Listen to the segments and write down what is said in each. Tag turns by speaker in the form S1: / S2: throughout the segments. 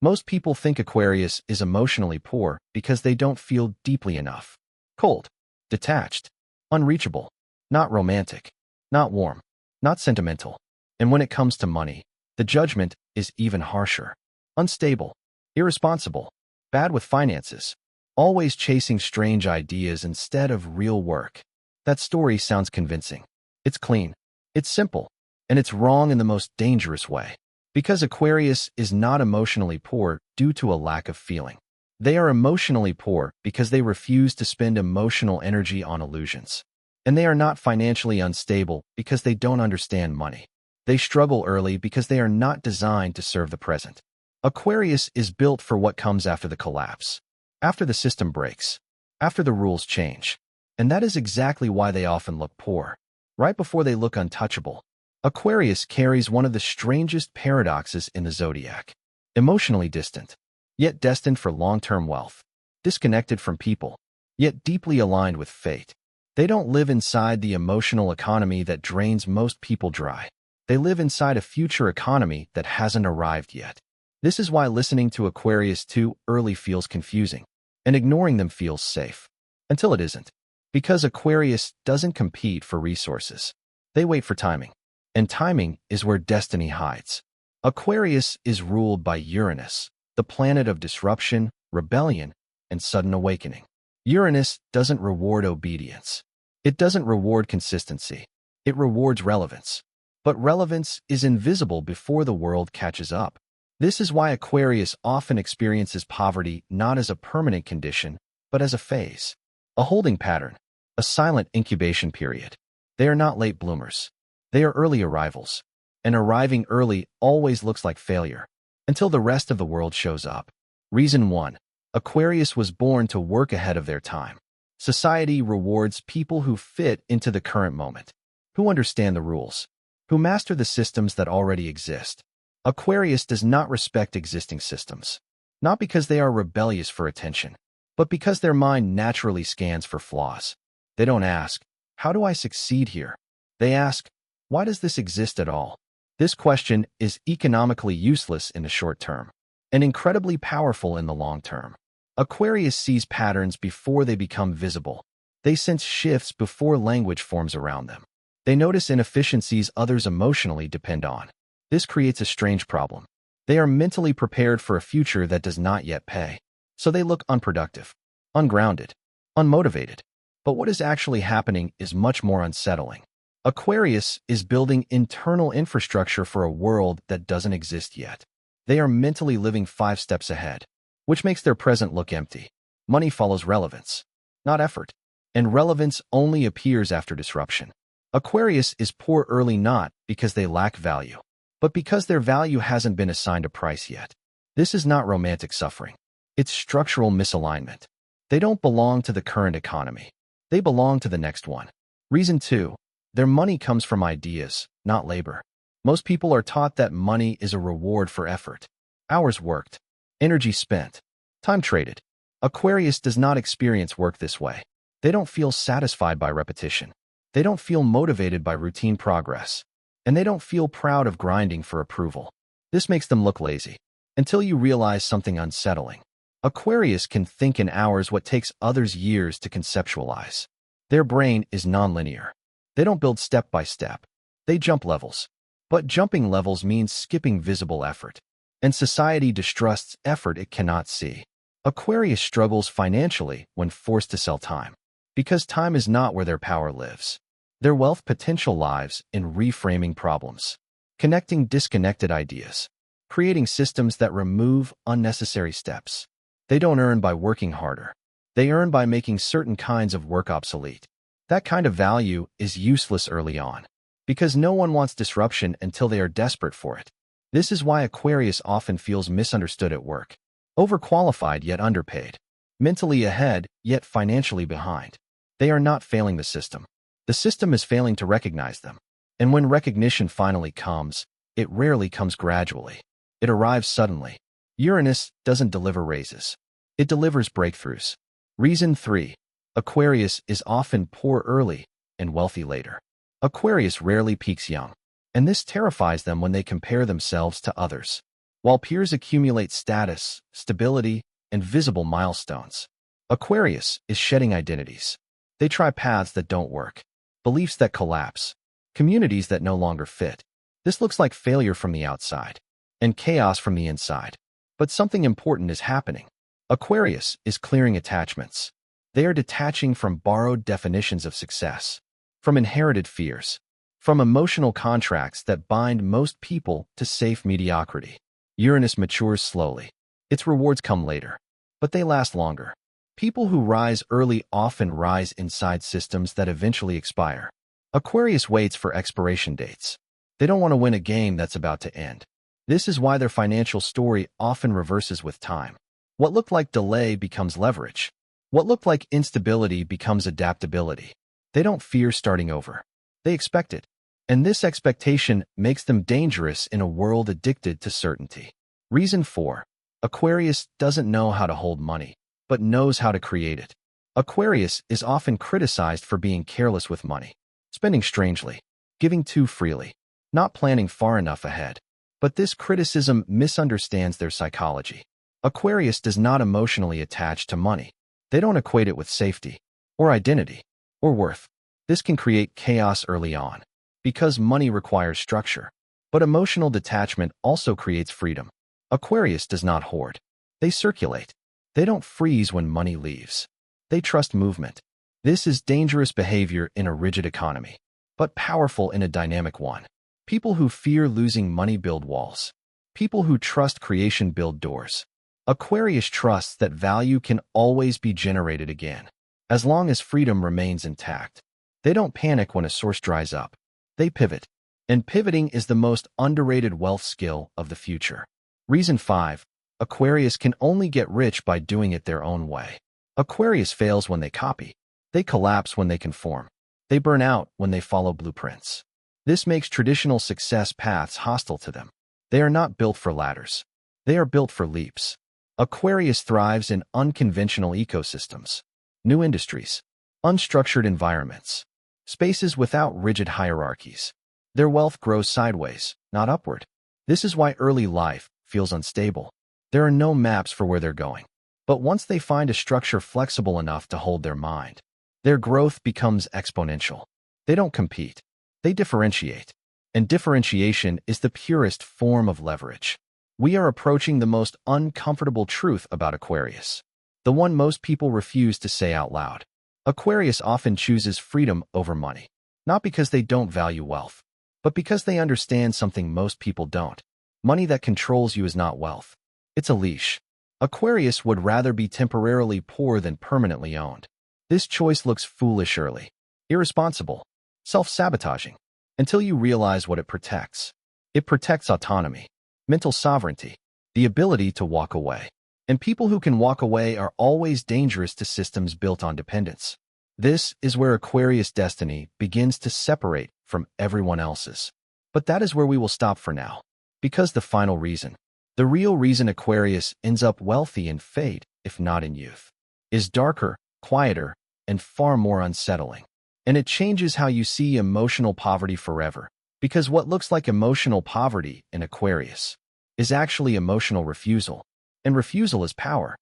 S1: Most people think Aquarius is emotionally poor because they don't feel deeply enough. Cold, detached, unreachable, not romantic, not warm, not sentimental. And when it comes to money, the judgment is even harsher. Unstable, irresponsible, bad with finances, always chasing strange ideas instead of real work. That story sounds convincing. It's clean, it's simple, and it's wrong in the most dangerous way. Because Aquarius is not emotionally poor due to a lack of feeling. They are emotionally poor because they refuse to spend emotional energy on illusions. And they are not financially unstable because they don't understand money. They struggle early because they are not designed to serve the present. Aquarius is built for what comes after the collapse, after the system breaks, after the rules change. And that is exactly why they often look poor, right before they look untouchable. Aquarius carries one of the strangest paradoxes in the zodiac. Emotionally distant, yet destined for long-term wealth. Disconnected from people, yet deeply aligned with fate. They don't live inside the emotional economy that drains most people dry. They live inside a future economy that hasn't arrived yet. This is why listening to Aquarius too early feels confusing, and ignoring them feels safe. Until it isn't. Because Aquarius doesn't compete for resources. They wait for timing. And timing is where destiny hides. Aquarius is ruled by Uranus, the planet of disruption, rebellion, and sudden awakening. Uranus doesn't reward obedience. It doesn't reward consistency. It rewards relevance. But relevance is invisible before the world catches up. This is why Aquarius often experiences poverty not as a permanent condition, but as a phase, a holding pattern, a silent incubation period. They are not late bloomers. They are early arrivals. And arriving early always looks like failure, until the rest of the world shows up. Reason 1. Aquarius was born to work ahead of their time. Society rewards people who fit into the current moment, who understand the rules, who master the systems that already exist. Aquarius does not respect existing systems, not because they are rebellious for attention, but because their mind naturally scans for flaws. They don't ask, how do I succeed here? They ask, why does this exist at all? This question is economically useless in the short term, and incredibly powerful in the long term. Aquarius sees patterns before they become visible. They sense shifts before language forms around them. They notice inefficiencies others emotionally depend on. This creates a strange problem. They are mentally prepared for a future that does not yet pay. So they look unproductive, ungrounded, unmotivated. But what is actually happening is much more unsettling. Aquarius is building internal infrastructure for a world that doesn't exist yet. They are mentally living 5 steps ahead, which makes their present look empty. Money follows relevance, not effort, and relevance only appears after disruption. Aquarius is poor early not because they lack value, but because their value hasn't been assigned a price yet. This is not romantic suffering. It's structural misalignment. They don't belong to the current economy. They belong to the next one. Reason 2. Their money comes from ideas, not labor. Most people are taught that money is a reward for effort. Hours worked, energy spent, time traded. Aquarius does not experience work this way. They don't feel satisfied by repetition. They don't feel motivated by routine progress. And they don't feel proud of grinding for approval. This makes them look lazy. Until you realize something unsettling. Aquarius can think in hours what takes others years to conceptualize. Their brain is nonlinear. They don't build step by step. They jump levels. But jumping levels means skipping visible effort. And society distrusts effort it cannot see. Aquarius struggles financially when forced to sell time. Because time is not where their power lives. Their wealth potential lies in reframing problems, connecting disconnected ideas, creating systems that remove unnecessary steps. They don't earn by working harder. They earn by making certain kinds of work obsolete. That kind of value is useless early on, because no one wants disruption until they are desperate for it. This is why Aquarius often feels misunderstood at work, overqualified yet underpaid, mentally ahead yet financially behind. They are not failing the system. The system is failing to recognize them. And when recognition finally comes, it rarely comes gradually. It arrives suddenly. Uranus doesn't deliver raises. It delivers breakthroughs. Reason 3. Aquarius is often poor early and wealthy later. Aquarius rarely peaks young, and this terrifies them when they compare themselves to others. while peers accumulate status, stability, and visible milestones. Aquarius is shedding identities. They try paths that don't work, beliefs that collapse, communities that no longer fit. This looks like failure from the outside and chaos from the inside. But something important is happening. Aquarius is clearing attachments. They are detaching from borrowed definitions of success, from inherited fears, from emotional contracts that bind most people to safe mediocrity. Uranus matures slowly. Its rewards come later, but they last longer. People who rise early often rise inside systems that eventually expire. Aquarius waits for expiration dates. They don't want to win a game that's about to end. This is why their financial story often reverses with time. What looked like delay becomes leverage. What looked like instability becomes adaptability. They don't fear starting over. They expect it. And this expectation makes them dangerous in a world addicted to certainty. Reason 4. Aquarius doesn't know how to hold money, but knows how to create it. Aquarius is often criticized for being careless with money, spending strangely, giving too freely, not planning far enough ahead. But this criticism misunderstands their psychology. Aquarius does not emotionally attach to money. They don't equate it with safety, or identity, or worth. This can create chaos early on, because money requires structure. But emotional detachment also creates freedom. Aquarius does not hoard. They circulate. They don't freeze when money leaves. They trust movement. This is dangerous behavior in a rigid economy, but powerful in a dynamic one. People who fear losing money build walls. People who trust creation build doors. Aquarius trusts that value can always be generated again, as long as freedom remains intact. They don't panic when a source dries up. They pivot. And pivoting is the most underrated wealth skill of the future. Reason 5. Aquarius can only get rich by doing it their own way. Aquarius fails when they copy. They collapse when they conform. They burn out when they follow blueprints. This makes traditional success paths hostile to them. They are not built for ladders. They are built for leaps. Aquarius thrives in unconventional ecosystems, new industries, unstructured environments, spaces without rigid hierarchies. Their wealth grows sideways, not upward. This is why early life feels unstable. There are no maps for where they're going. But once they find a structure flexible enough to hold their mind, their growth becomes exponential. They don't compete. They differentiate. And differentiation is the purest form of leverage. We are approaching the most uncomfortable truth about Aquarius, the one most people refuse to say out loud. Aquarius often chooses freedom over money, not because they don't value wealth, but because they understand something most people don't. Money that controls you is not wealth. It's a leash. Aquarius would rather be temporarily poor than permanently owned. This choice looks foolish early, irresponsible, self-sabotaging, until you realize what it protects. It protects autonomy, mental sovereignty, the ability to walk away. And people who can walk away are always dangerous to systems built on dependence. This is where Aquarius' destiny begins to separate from everyone else's. But that is where we will stop for now. Because the final reason, the real reason Aquarius ends up wealthy in fate, if not in youth, is darker, quieter, and far more unsettling. And it changes how you see emotional poverty forever. Because what looks like emotional poverty in Aquarius is actually emotional refusal. And refusal is power.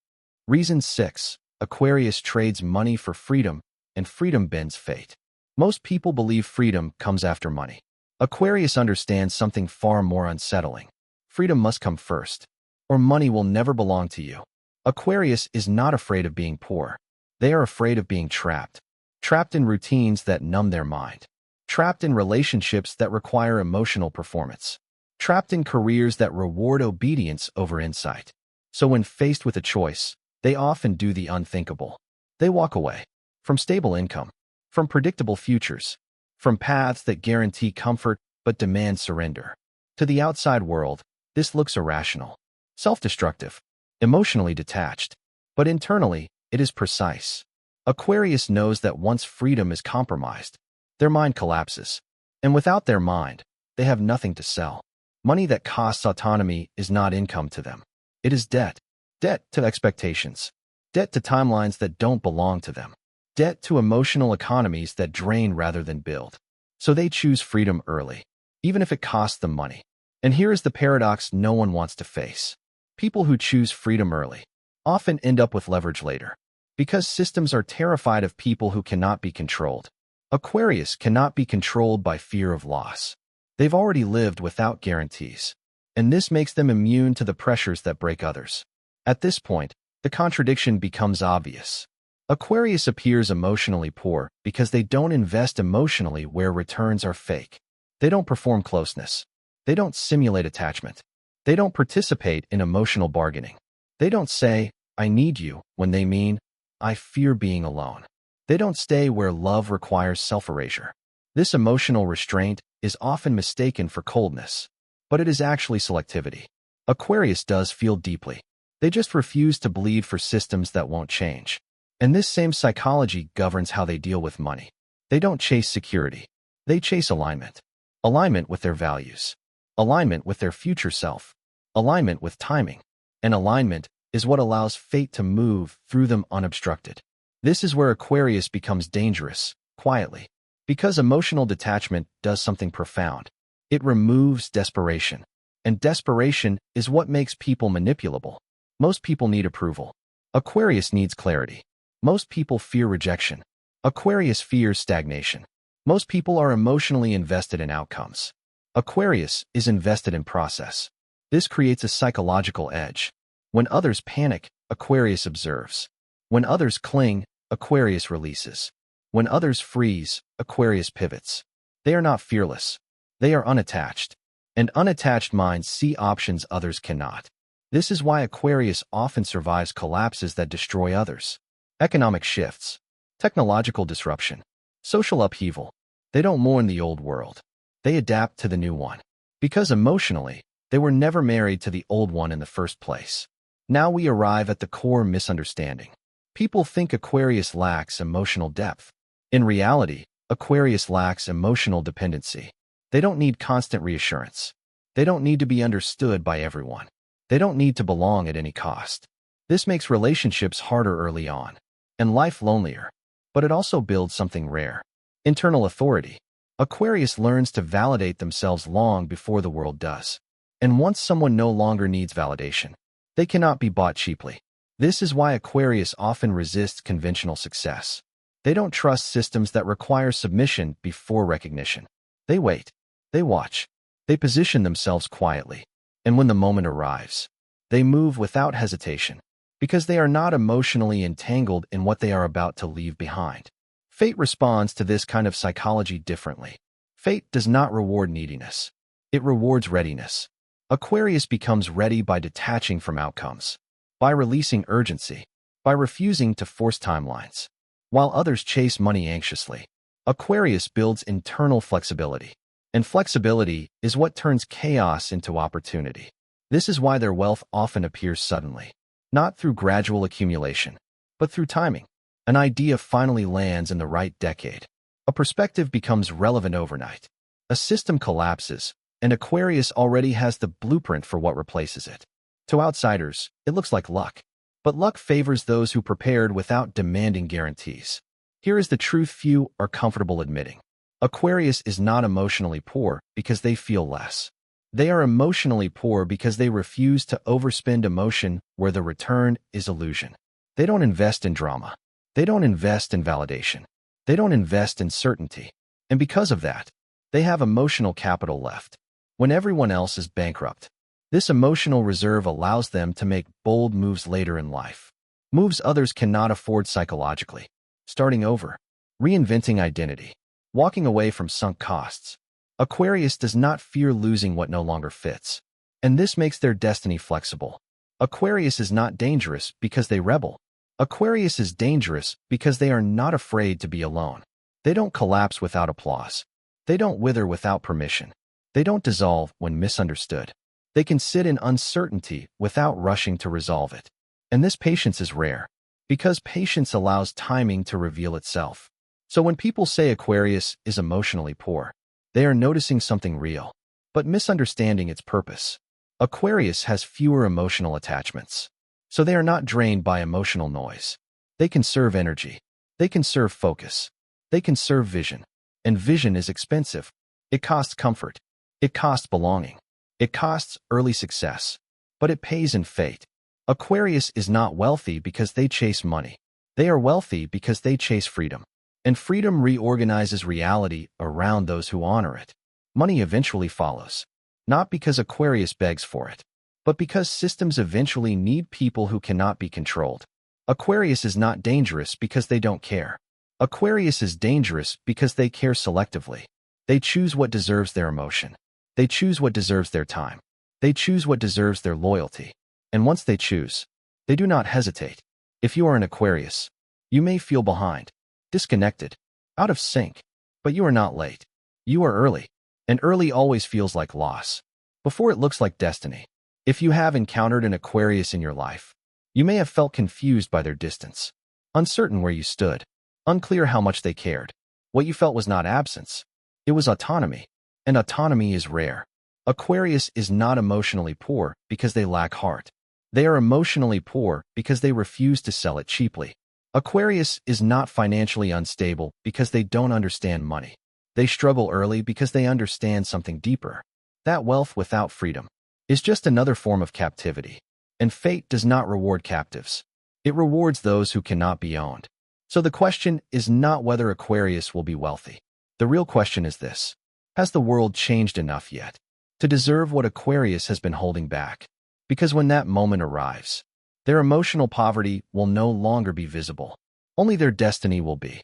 S1: Reason 6. Aquarius trades money for freedom, and freedom bends fate. Most people believe freedom comes after money. Aquarius understands something far more unsettling. Freedom must come first, or money will never belong to you. Aquarius is not afraid of being poor. They are afraid of being trapped. Trapped in routines that numb their mind. Trapped in relationships that require emotional performance. Trapped in careers that reward obedience over insight. So when faced with a choice, they often do the unthinkable. They walk away from stable income, from predictable futures, from paths that guarantee comfort but demand surrender. To the outside world, this looks irrational, self-destructive, emotionally detached. But internally, it is precise. Aquarius knows that once freedom is compromised, their mind collapses. And without their mind, they have nothing to sell. Money that costs autonomy is not income to them. It is debt. Debt to expectations. Debt to timelines that don't belong to them. Debt to emotional economies that drain rather than build. So they choose freedom early, even if it costs them money. And here is the paradox no one wants to face. People who choose freedom early often end up with leverage later, because systems are terrified of people who cannot be controlled. Aquarius cannot be controlled by fear of loss. They've already lived without guarantees, and this makes them immune to the pressures that break others. At this point, the contradiction becomes obvious. Aquarius appears emotionally poor because they don't invest emotionally where returns are fake. They don't perform closeness. They don't simulate attachment. They don't participate in emotional bargaining. They don't say, "I need you," when they mean, "I fear being alone." They don't stay where love requires self-erasure. This emotional restraint is often mistaken for coldness, but it is actually selectivity. Aquarius does feel deeply. They just refuse to bleed for systems that won't change. And this same psychology governs how they deal with money. They don't chase security. They chase alignment. Alignment with their values. Alignment with their future self. Alignment with timing. And alignment is what allows fate to move through them unobstructed. This is where Aquarius becomes dangerous, quietly. Because emotional detachment does something profound. It removes desperation. And desperation is what makes people manipulable. Most people need approval. Aquarius needs clarity. Most people fear rejection. Aquarius fears stagnation. Most people are emotionally invested in outcomes. Aquarius is invested in process. This creates a psychological edge. When others panic, Aquarius observes. When others cling, Aquarius releases. When others freeze, Aquarius pivots. They are not fearless. They are unattached. And unattached minds see options others cannot. This is why Aquarius often survives collapses that destroy others. Economic shifts, technological disruption, social upheaval. They don't mourn the old world. They adapt to the new one. Because emotionally, they were never married to the old one in the first place. Now we arrive at the core misunderstanding. People think Aquarius lacks emotional depth. In reality, Aquarius lacks emotional dependency. They don't need constant reassurance. They don't need to be understood by everyone. They don't need to belong at any cost. This makes relationships harder early on, and life lonelier. But it also builds something rare. Internal authority. Aquarius learns to validate themselves long before the world does. And once someone no longer needs validation, they cannot be bought cheaply. This is why Aquarius often resists conventional success. They don't trust systems that require submission before recognition. They wait. They watch. They position themselves quietly. And when the moment arrives, they move without hesitation, because they are not emotionally entangled in what they are about to leave behind. Fate responds to this kind of psychology differently. Fate does not reward neediness. It rewards readiness. Aquarius becomes ready by detaching from outcomes, by releasing urgency, by refusing to force timelines. While others chase money anxiously, Aquarius builds internal flexibility. And flexibility is what turns chaos into opportunity. This is why their wealth often appears suddenly, not through gradual accumulation, but through timing. An idea finally lands in the right decade. A perspective becomes relevant overnight. A system collapses, and Aquarius already has the blueprint for what replaces it. To outsiders, it looks like luck. But luck favors those who prepared without demanding guarantees. Here is the truth few are comfortable admitting. Aquarius is not emotionally poor because they feel less. They are emotionally poor because they refuse to overspend emotion where the return is illusion. They don't invest in drama. They don't invest in validation. They don't invest in certainty. And because of that, they have emotional capital left when everyone else is bankrupt. This emotional reserve allows them to make bold moves later in life. Moves others cannot afford psychologically. Starting over. Reinventing identity. Walking away from sunk costs. Aquarius does not fear losing what no longer fits. And this makes their destiny flexible. Aquarius is not dangerous because they rebel. Aquarius is dangerous because they are not afraid to be alone. They don't collapse without applause. They don't wither without permission. They don't dissolve when misunderstood. They can sit in uncertainty without rushing to resolve it. And this patience is rare, because patience allows timing to reveal itself. So when people say Aquarius is emotionally poor, they are noticing something real, but misunderstanding its purpose. Aquarius has fewer emotional attachments, so they are not drained by emotional noise. They conserve energy. They conserve focus. They conserve vision. And vision is expensive. It costs comfort. It costs belonging. It costs early success, but it pays in fate. Aquarius is not wealthy because they chase money. They are wealthy because they chase freedom. And freedom reorganizes reality around those who honor it. Money eventually follows, not because Aquarius begs for it, but because systems eventually need people who cannot be controlled. Aquarius is not dangerous because they don't care. Aquarius is dangerous because they care selectively. They choose what deserves their emotion. They choose what deserves their time. They choose what deserves their loyalty. And once they choose, they do not hesitate. If you are an Aquarius, you may feel behind, disconnected, out of sync, but you are not late. You are early, and early always feels like loss, before it looks like destiny. If you have encountered an Aquarius in your life, you may have felt confused by their distance, uncertain where you stood, unclear how much they cared. What you felt was not absence, it was autonomy, and autonomy is rare. Aquarius is not emotionally poor because they lack heart. They are emotionally poor because they refuse to sell it cheaply. Aquarius is not financially unstable because they don't understand money. They struggle early because they understand something deeper. That wealth without freedom is just another form of captivity. And fate does not reward captives. It rewards those who cannot be owned. So the question is not whether Aquarius will be wealthy. The real question is this: has the world changed enough yet to deserve what Aquarius has been holding back? Because when that moment arrives, their emotional poverty will no longer be visible. Only their destiny will be.